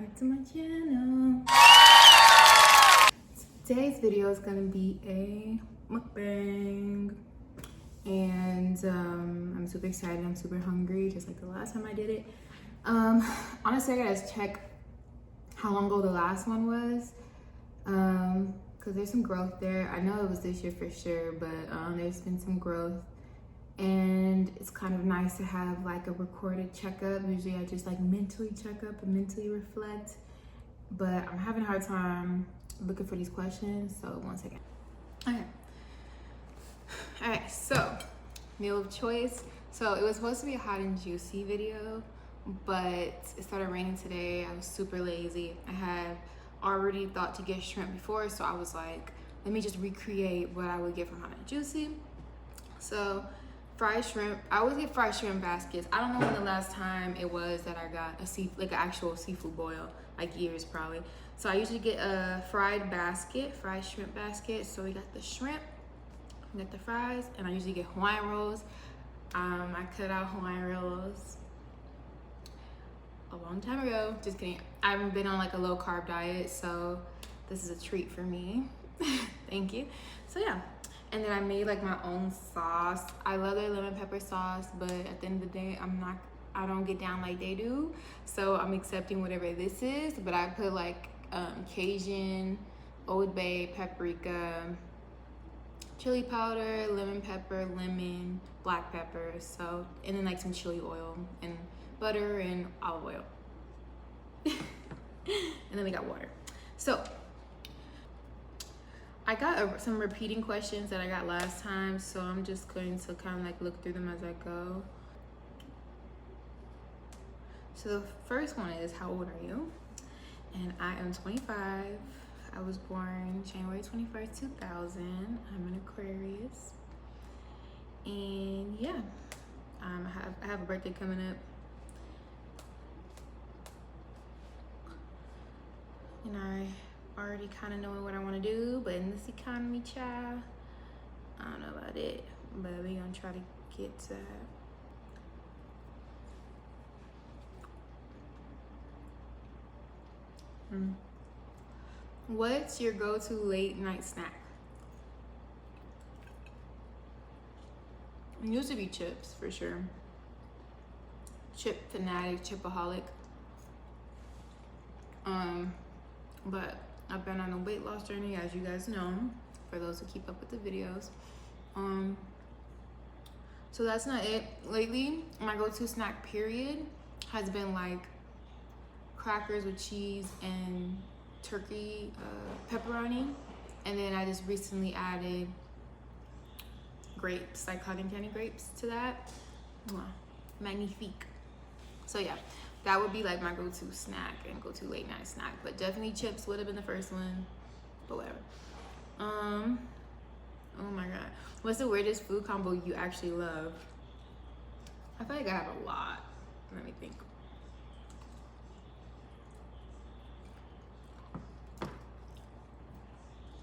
back to my channel. Today's video is gonna be a mukbang, and I'm super excited. I'm super hungry, just like the last time I did it. Honestly, I gotta check how long ago the last one was, because there's some growth there. I know it was this year for sure, but there's been some growth, and it's kind of nice to have like a recorded checkup. Usually I just like mentally check up and mentally reflect, but I'm having a hard time looking for these questions, so 1 second. Okay. All right, so meal of choice. So it was supposed to be a hot and juicy video, but it started raining today. I was super lazy. I had already thought to get shrimp before, so I was like, let me just recreate what I would get from hot and juicy. So fried shrimp. I always get fried shrimp baskets. I don't know when the last time it was that I got an actual seafood boil, like years probably. So I usually get a fried shrimp basket. So we got the shrimp, we got the fries, and I usually get Hawaiian rolls. I cut out Hawaiian rolls a long time ago. Just kidding. I haven't been on like a low carb diet, so this is a treat for me. Thank you. So yeah. And then I made like my own sauce. I love their lemon pepper sauce, but at the end of the day, I don't get down like they do. So I'm accepting whatever this is, but I put like Cajun, Old Bay, paprika, chili powder, lemon pepper, lemon, black pepper. So, and then like some chili oil and butter and olive oil. And then we got water. So I got some repeating questions that I got last time, so I'm just going to kind of like look through them as I go. So the first one is, how old are you? And I am 25. I was born January 21st, 2000. I'm an Aquarius. And yeah, I have a birthday coming up. And I already kind of knowing what I want to do, but in this economy, child, I don't know about it, but we're gonna try to get to that. What's your go-to late night snack? It used to be chips for sure. Chip fanatic, chipaholic. But I've been on a weight loss journey, as you guys know, for those who keep up with the videos. So that's not it. Lately, my go-to snack period has been like crackers with cheese and turkey pepperoni. And then I just recently added grapes, like cotton candy grapes to that. Magnifique. So yeah, that would be like my go-to snack and go-to late night snack. But definitely chips would have been the first one, but whatever. Oh my god, what's the weirdest food combo you actually love? I feel like I have a lot. Let me think.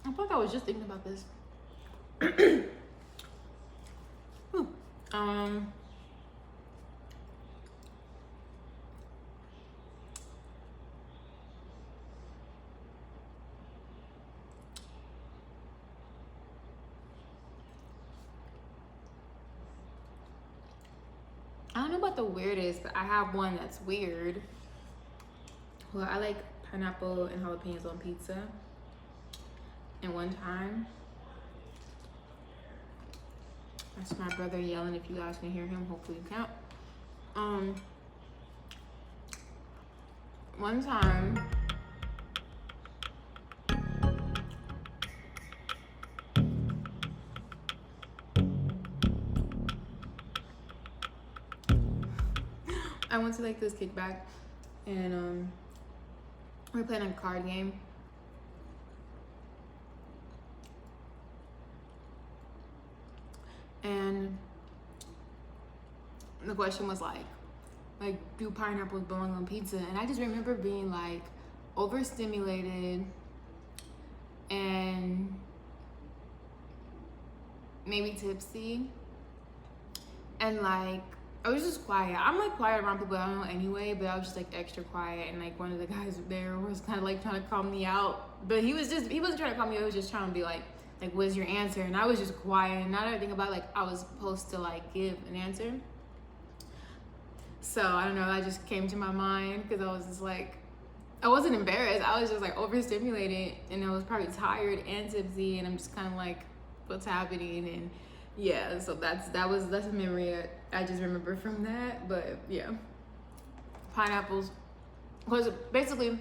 I feel like I was just thinking about this. I don't know about the weirdest, but I have one that's weird. Well, I like pineapple and jalapenos on pizza. And one time, that's my brother yelling. If you guys can hear him, hopefully you can't. One time, I went to like this kickback, and we were playing a card game. And the question was like, do pineapples belong on pizza? And I just remember being like overstimulated and maybe tipsy, and like I was just quiet. I'm like quiet around people I don't know anyway, but I was just like extra quiet. And like one of the guys there was kind of like trying to call me out, but he wasn't trying to call me out. He was just trying to be like, what's your answer? And I was just quiet. And now that I think about it, like I was supposed to like give an answer. So I don't know. That just came to my mind because I was just like, I wasn't embarrassed. I was just like overstimulated, and I was probably tired and tipsy, and I'm just kind of like, what's happening? And yeah, so that's a memory I just remember from that. But yeah, pineapples was basically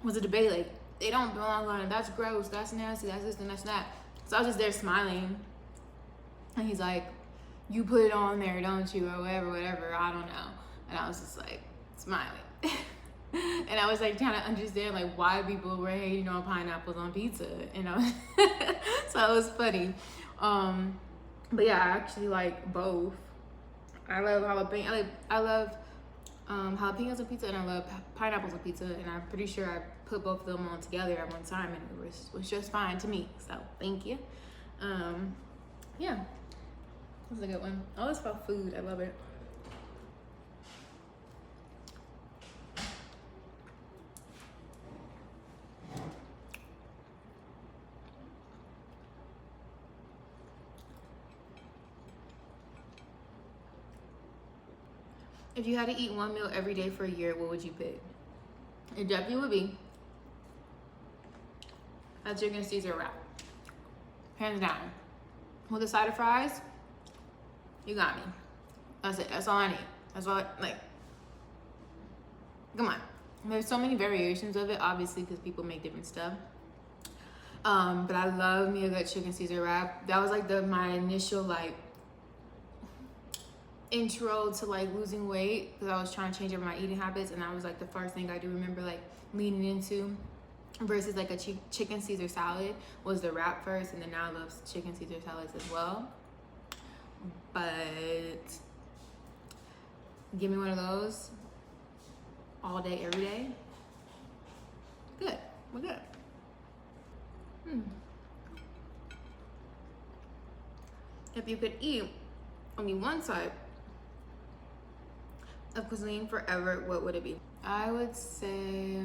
was a debate like they don't belong on it. That's gross. That's nasty. That's this and that's that. So I was just there smiling, and he's like, "You put it on there, don't you, or whatever. I don't know." And I was just like smiling. And I was like trying to understand like why people were hating on pineapples on pizza, you know. So it was funny. But yeah, I actually like both. I love jalapeno. I love jalapenos on pizza, and I love pineapples on pizza. And I'm pretty sure I put both of them on together at one time, and it was just fine to me. So thank you. Yeah, this is a good one. Oh, it's about food. I love it. If you had to eat one meal every day for a year, what would you pick? It definitely would be a chicken Caesar wrap. Hands down. With a side of fries, you got me. That's it. That's all I need. That's all like, come on. There's so many variations of it, obviously, because people make different stuff. But I love me a good chicken Caesar wrap. That was like my initial like intro to like losing weight, because I was trying to change up my eating habits, and that was like the first thing I do remember like leaning into, versus like a chicken Caesar salad was the wrap first, and then now I love chicken Caesar salads as well. But give me one of those all day, every day. Good. We're good. If you could eat only one type of cuisine forever, what would it be? I would say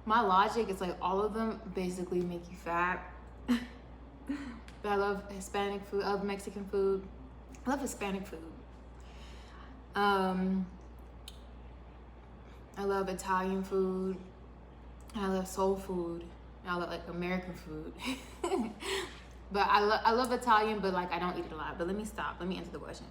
my logic is like all of them basically make you fat. But I love Hispanic food. I love Mexican food. I love Hispanic food. I love Italian food. And I love soul food. And I love like American food. But I love Italian, but like I don't eat it a lot. But let me stop. Let me answer the question.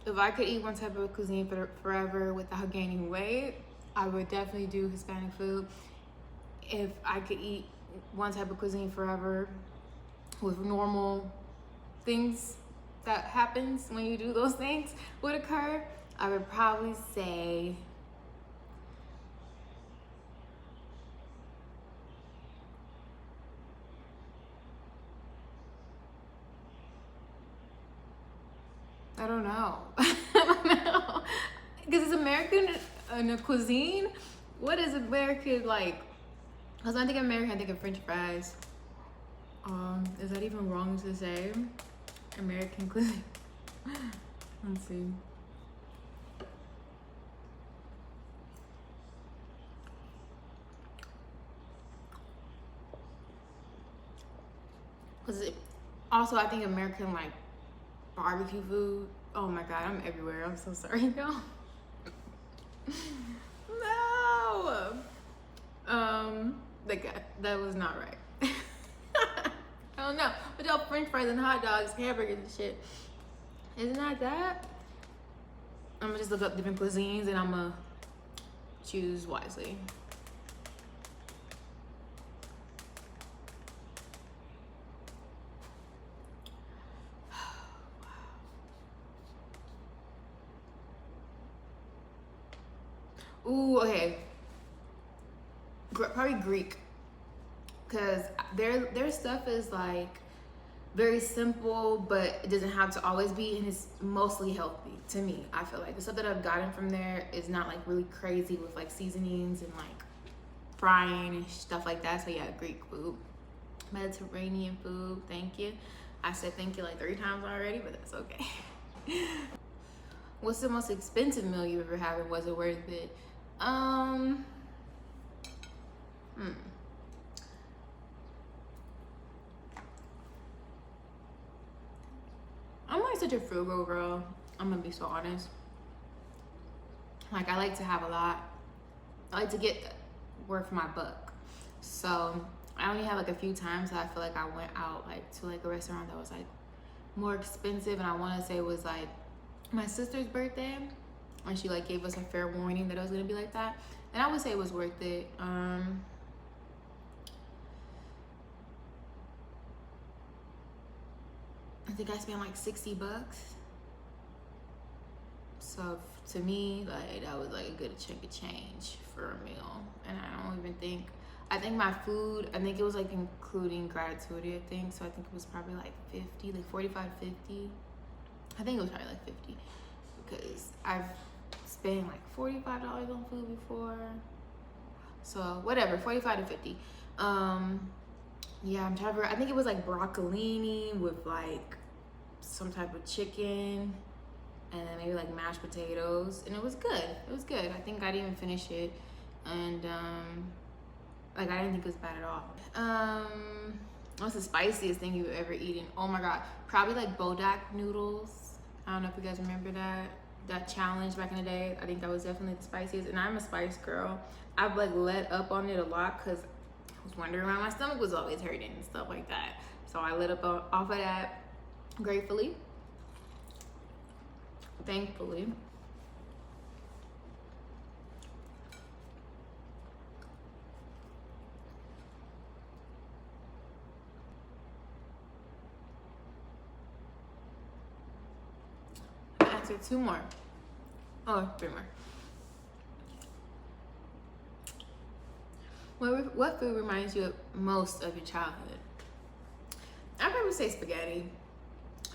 If I could eat one type of cuisine forever without gaining weight, I would definitely do Hispanic food. If I could eat one type of cuisine forever with normal things that happens when you do those things would occur, I would probably say I don't know. Because it's American in a cuisine. What is American like? Because when I think of American, I think of French fries. Is that even wrong to say? American cuisine. Let's see. Because also I think American like barbecue food. Oh my god, I'm everywhere. I'm so sorry, y'all. No. That was not right. I don't know. But y'all French fries and hot dogs, hamburgers and shit. Isn't that? I'm gonna just look up different cuisines and I'm gonna choose wisely. Ooh, okay. Probably Greek, because their stuff is like very simple, but it doesn't have to always be, and it's mostly healthy to me. I feel like the stuff that I've gotten from there is not like really crazy with like seasonings and like frying and stuff like that. So yeah, Greek food, Mediterranean food. Thank you. I said thank you like 3 times already, but that's okay. What's the most expensive meal you ever had, and was it worth it? I'm like such a frugal girl. I'm gonna be so honest. Like, I like to have a lot. I like to get worth my buck. So I only have like a few times that I feel like I went out like to like a restaurant that was like more expensive, and I want to say it was like my sister's birthday, and she like gave us a fair warning that it was gonna be like that, and I would say it was worth it. I think I spent like $60. So to me, like, that was like a good chunk of change for a meal. And I don't even think, I think my food, I think it was like including gratuity, I think. So I think it was probably like 50, like 45, 50. I think it was probably like 50, because I've spent like $45 on food before. So whatever, 45 to 50. Yeah, I'm trying to, I think it was like broccolini with like some type of chicken, and then maybe like mashed potatoes, and it was good. It was good. I think I didn't even finish it, and like, I didn't think it was bad at all. What's the spiciest thing you've ever eaten? Oh my god, probably like Bodak noodles. I don't know if you guys remember that challenge back in the day. I think that was definitely the spiciest, and I'm a spice girl. I've like let up on it a lot because I was wondering why my stomach was always hurting and stuff like that. So I let up off of that, gratefully, thankfully. I answered 2 more. Oh, 3 more. What food reminds you most of your childhood? I'd probably say spaghetti.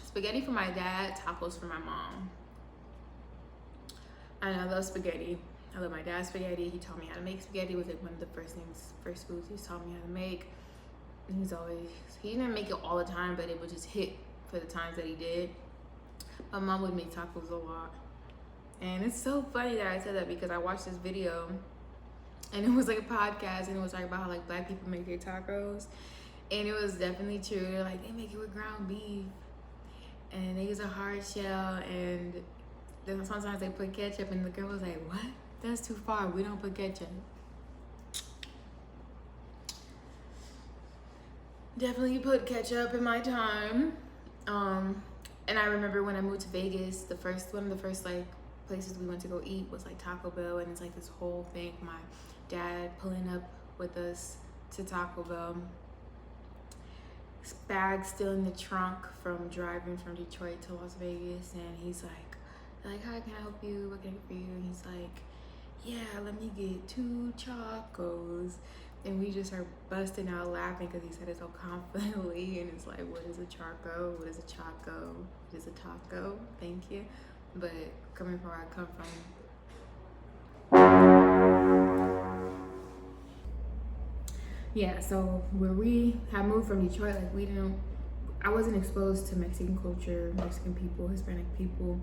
Spaghetti for my dad, tacos for my mom. And I love spaghetti. I love my dad's spaghetti. He taught me how to make spaghetti. It was like one of the first foods he taught me how to make. And he didn't make it all the time, but it would just hit for the times that he did. My mom would make tacos a lot. And it's so funny that I said that, because I watched this video, and it was like a podcast, and it was like about how like black people make their tacos. And it was definitely true. They're like, they make it with ground beef, and they use a hard shell, and then sometimes they put ketchup, and the girl was like, what? That's too far. We don't put ketchup. Definitely put ketchup in my time. And I remember when I moved to Vegas, one of the first like places we went to go eat was like Taco Bell, and it's like this whole thing. My dad pulling up with us to Taco Bell, bag still in the trunk from driving from Detroit to Las Vegas, and he's like, hi, can I help you? What can I get for you? And he's like, yeah, let me get 2 tacos. And we just start busting out laughing because he said it so confidently, and it's like, what is a charco? What is a chaco? What is a taco? Thank you. But coming from where I come from, yeah, so when we had moved from Detroit, like, I wasn't exposed to Mexican culture, Mexican people, Hispanic people.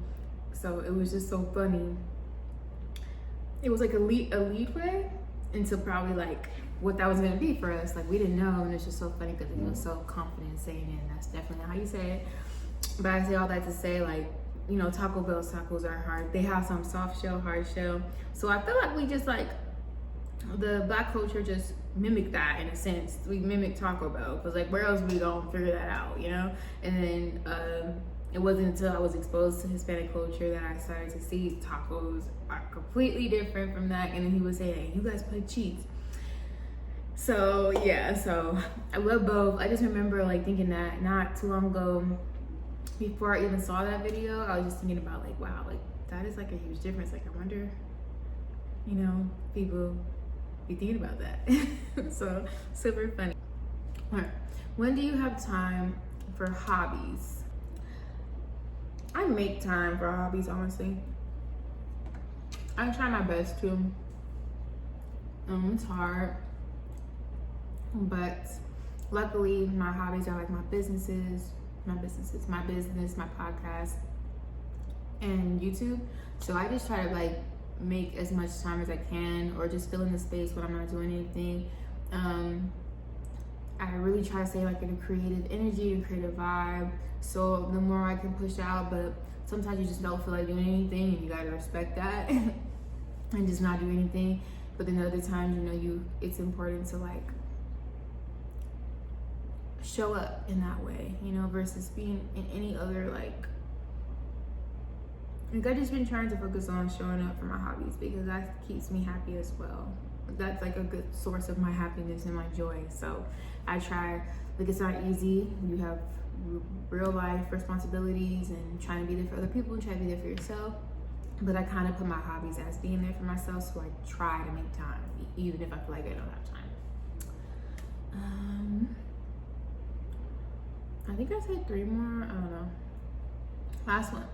So it was just so funny. It was like a leadway into probably like what that was gonna be for us. Like, we didn't know, and it's just so funny because he was so confident saying it, and that's definitely how you say it. But I say all that to say, like, you know, Taco Bell's tacos are hard. They have some soft shell, hard shell. So I feel like we just like, the black culture just mimicked that in a sense. We mimicked Taco Bell, because like, where else we gonna figure that out, you know? And then it wasn't until I was exposed to Hispanic culture that I started to see tacos are completely different from that. And then he would say, hey, you guys put cheese. So yeah, so I love both. I just remember like thinking that not too long ago, before I even saw that video, I was just thinking about like, wow, like that is like a huge difference. Like, I wonder, you know, people be thinking about that. So super funny. All right. When do you have time for hobbies. I make time for hobbies, honestly. I try my best to. It's hard, but luckily my hobbies are like my business, my podcast, and YouTube. So I just try to like make as much time as I can, or just fill in the space when I'm not doing anything. I really try to stay like in a creative energy, a creative vibe. So the more I can push out, but sometimes you just don't feel like doing anything, and you gotta respect that and just not do anything. But then other times, it's important to like show up in that way, versus being in any other like I've just been trying to focus on showing up for my hobbies, because that keeps me happy as well. That's like a good source of my happiness and my joy. So I try, like, it's not easy. You have real life responsibilities and trying to be there for other people and trying to be there for yourself. But I kind of put my hobbies as being there for myself, so I try to make time, even if I feel like I don't have time. I think I said 3 more. I don't know. Last one.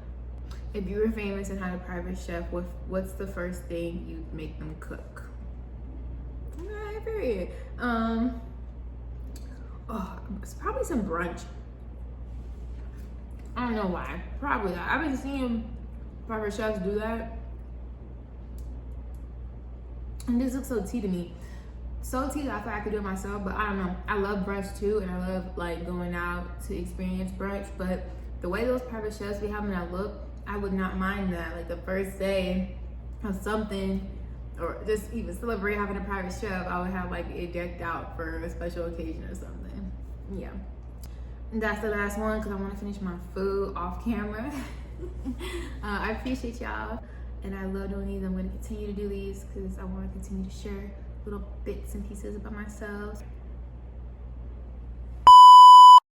If you were famous and had a private chef, what's the first thing you'd make them cook? Alright, period. It's probably some brunch. I don't know why. Probably that. I've been seeing private chefs do that, and this looks so tea to me. So tea that I feel like I could do it myself, but I don't know. I love brunch too, and I love like going out to experience brunch. But the way those private chefs be having that look, I would not mind that. Like the first day of something, or just even celebrate having a private chef, I would have like it decked out for a special occasion or something. Yeah. And that's the last one, because I want to finish my food off camera. I appreciate y'all, and I love doing these. I'm going to continue to do these because I want to continue to share little bits and pieces about myself.